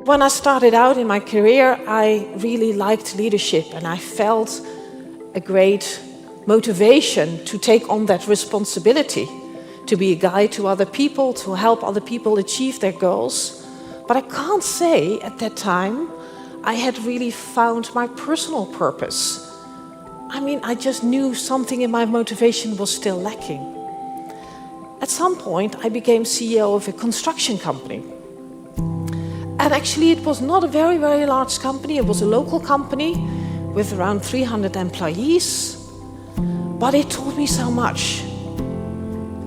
When I started out in my career, I really liked leadership and I felt a great motivation to take on that responsibility, to be a guide to other people, to help other people achieve their goals. But I can't say at that time I had really found my personal purpose. I mean, I just knew something in my motivation was still lacking. At some point, I became CEO of a construction company. And actually, it was not a very, very large company. It was a local company with around 300 employees. But it taught me so much.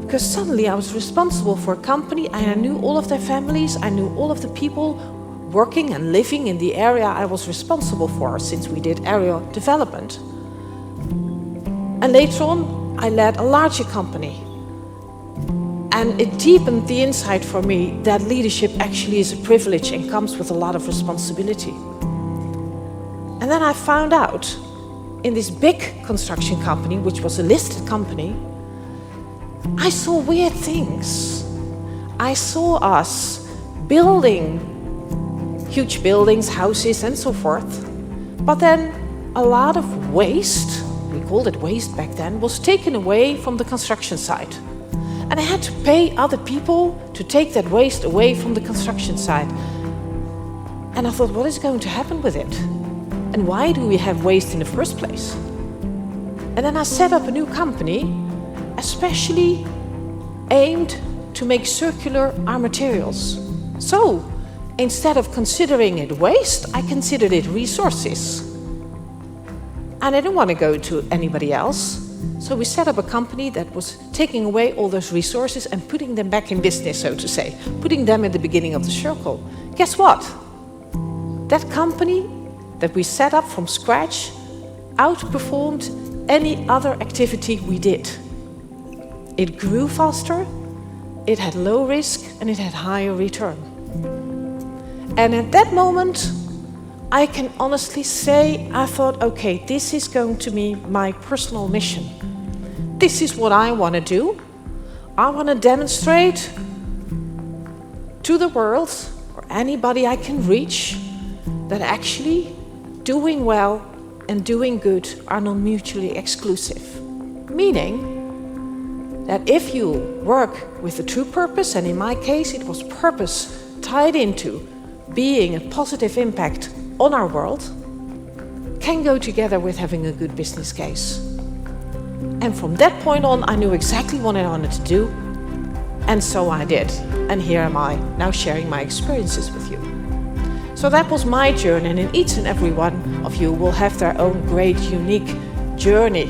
Because suddenly I was responsible for a company and I knew all of their families. I knew all of the people working and living in the area I was responsible for, since we did area development. And later on, I led a larger company. And it deepened the insight for me that leadership actually is a privilege and comes with a lot of responsibility. And then I found out in this big construction company, which was a listed company, I saw weird things. I saw us building huge buildings, houses, and so forth. But then a lot of waste, we called it waste back then, was taken away from the construction site. And I had to pay other people to take that waste away from the construction site. And I thought, what is going to happen with it? And why do we have waste in the first place? And then I set up a new company, especially aimed to make circular our materials. So instead of considering it waste, I considered it resources. And I didn't want to go to anybody else. So we set up a company that was taking away all those resources and putting them back in business, so to say, putting them at the beginning of the circle. Guess what? That company that we set up from scratch outperformed any other activity we did. It grew faster, it had low risk, and it had higher return. And at that moment, I can honestly say, I thought, okay, this is going to be my personal mission. This is what I want to do. I want to demonstrate to the world, or anybody I can reach, that actually doing well and doing good are not mutually exclusive. Meaning that if you work with a true purpose, and in my case it was purpose tied into being a positive impact on our world, can go together with having a good business case. And from that point on, I knew exactly what I wanted to do, and so I did. And here am I, now sharing my experiences with you. So that was my journey, and in each and every one of you will have their own great, unique journey.